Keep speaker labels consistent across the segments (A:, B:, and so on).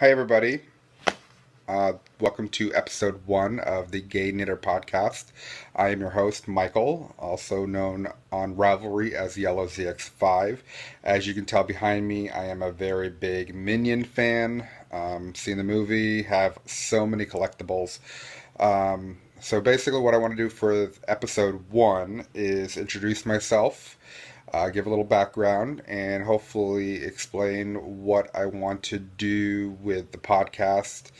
A: Hi, everybody. Welcome to episode 1 of the Gay Knitter podcast. I am your host, Michael, also known on Ravelry as Yellow ZX5. As you can tell behind me, I am a very big Minion fan. Seen the movie, have so many collectibles. So basically, what I want to do for episode 1 is introduce myself, give a little background, and hopefully explain what I want to do with the podcast.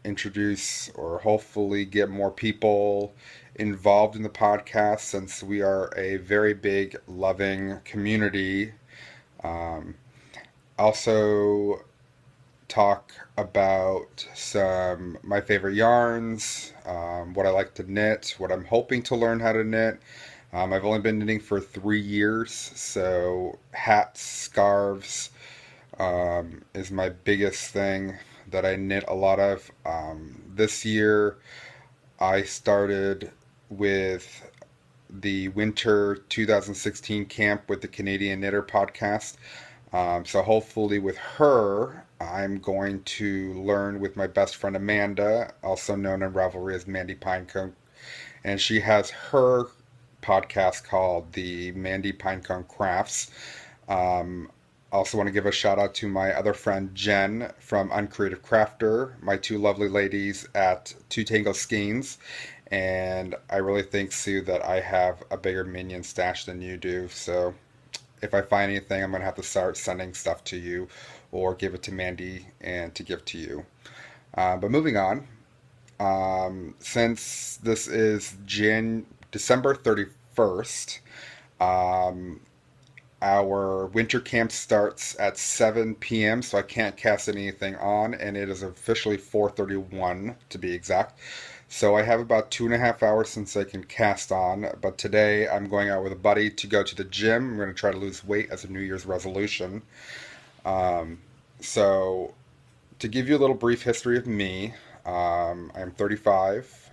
A: Introduce or hopefully get more people involved in the podcast since we are a very big, loving community. Um, Also, talk about some my favorite yarns, what I like to knit, what I'm hoping to learn how to knit. I've only been knitting for 3 years, so hats, scarves is my biggest thing that I knit a lot of. This year, I started with the winter 2016 camp with the Canadian Knitter podcast. So hopefully with her, I'm going to learn with my best friend Amanda, also known in Ravelry as Mandy Pinecone, and she has her podcast called the Mandy Pinecone Crafts. Um, Also want to give a shout out to my other friend Jen from Uncreative Crafter, my two lovely ladies at Two Tango Skeins. And I really think, Sue, that I have a bigger minion stash than you do. So if I find anything, I'm going to have to start sending stuff to you or give it to Mandy and to give to you. But moving on, since this is December 31st, um, our winter camp starts at 7 p.m., so I can't cast anything on, and it is officially 4:31 to be exact. So I have about 2.5 hours since I can cast on, but today I'm going out with a buddy to go to the gym. I'm going to try to lose weight as a New Year's resolution. Um, so to give you a little brief history of me, I'm 35.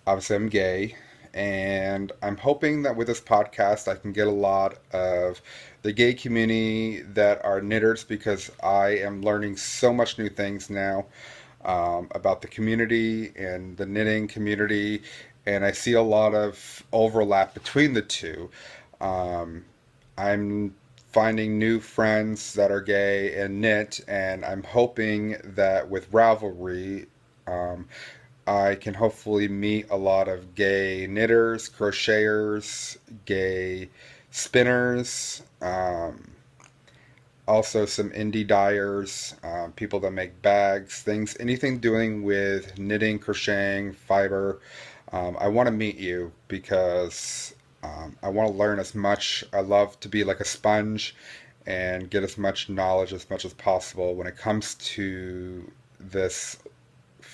A: Obviously, I'm gay, and I'm hoping that with this podcast, I can get a lot of the gay community that are knitters because I am learning so much new things now about the community and the knitting community, and I see a lot of overlap between the two. Um, I'm finding new friends that are gay and knit, and I'm hoping that with Ravelry, um, I can hopefully meet a lot of gay knitters, crocheters, gay spinners, also some indie dyers, people that make bags, things, anything doing with knitting, crocheting, fiber. I want to meet you because I want to learn as much. I love to be like a sponge and get as much knowledge as much as possible when it comes to this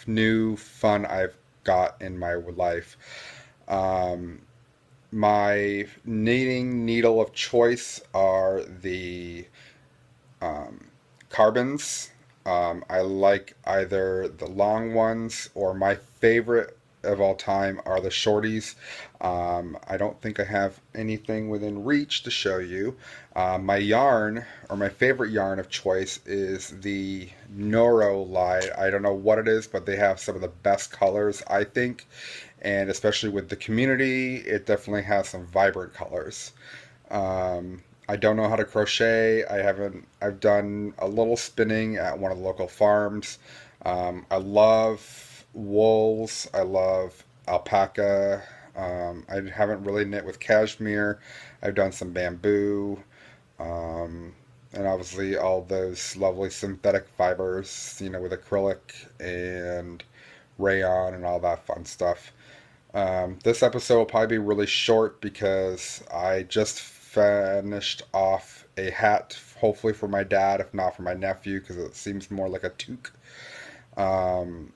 A: new fun I've got in my life. Um, my knitting needle of choice are the um, carbons. I like either the long ones or my favorite of all time are the shorties. I don't think I have anything within reach to show you. My yarn, or my favorite yarn of choice, is the Noro line. I don't know what it is, but they have some of the best colors, I think. And especially with the community, it definitely has some vibrant colors. I don't know how to crochet. I haven't. I've done a little spinning at one of the local farms. I love wools. I love alpaca. I haven't really knit with cashmere. I've done some bamboo, um, and obviously all those lovely synthetic fibers. With acrylic and rayon and all that fun stuff. This episode will probably be really short because I just finished off a hat, hopefully for my dad, if not for my nephew, because it seems more like a toque. Um,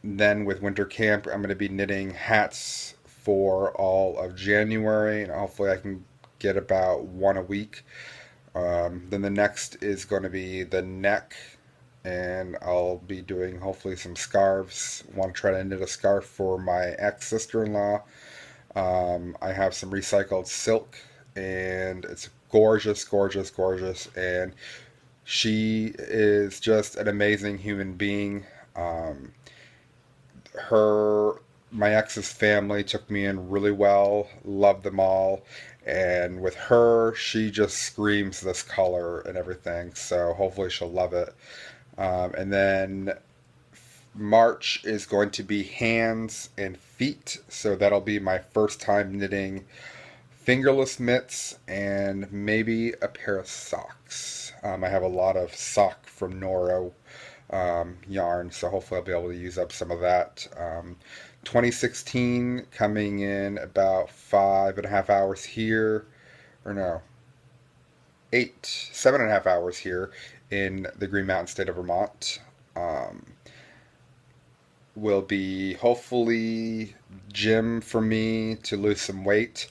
A: then with winter camp, I'm going to be knitting hats for all of January, and hopefully I can get about one a week. Then the next is going to be the neck, and I'll be doing hopefully some scarves. Want to try to knit a scarf for my ex sister in law. I have some recycled silk, and it's gorgeous, gorgeous, gorgeous. And She is just an amazing human being. Um, her My ex's family took me in really well, loved them all, and with her she just screams this color and everything, so hopefully she'll love it. And then March is going to be hands and feet, so that'll be my first time knitting fingerless mitts and maybe a pair of socks. I have a lot of sock from Noro yarn, so hopefully I'll be able to use up some of that. 2016 coming in about 5.5 hours here, or no, 7.5 hours here in the Green Mountain state of Vermont. Um, will be hopefully gym for me to lose some weight.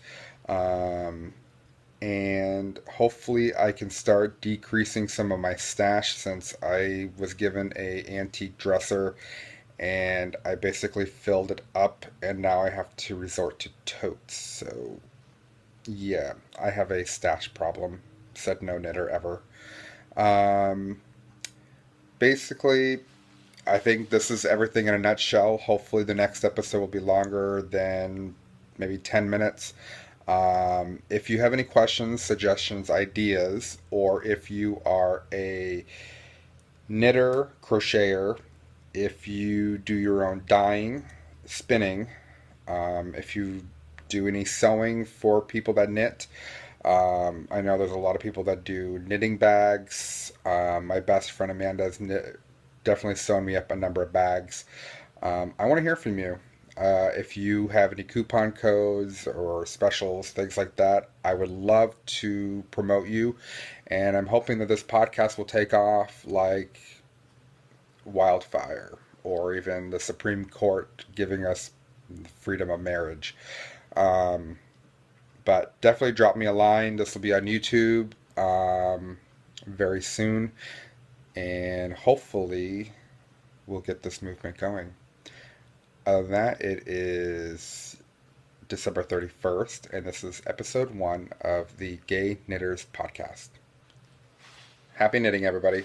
A: Um, and hopefully I can start decreasing some of my stash since I was given a antique dresser and I basically filled it up and now I have to resort to totes. So yeah, I have a stash problem. Said no knitter ever. Um, Basically, I think this is everything in a nutshell. Hopefully the next episode will be longer than maybe 10 minutes. If you have any questions, suggestions, ideas, or if you are a knitter, crocheter, if you do your own dyeing, spinning, if you do any sewing for people that knit, I know there's a lot of people that do knitting bags. My best friend Amanda has definitely sewn me up a number of bags. I want to hear from you. If you have any coupon codes or specials, things like that, I would love to promote you. And I'm hoping that this podcast will take off like wildfire, or even the Supreme Court giving us freedom of marriage. Um, but definitely drop me a line. This will be on YouTube very soon. And hopefully, we'll get this movement going. Other than that, it is December 31st, and this is episode 1 of the Gay Knitters podcast. Happy knitting, everybody.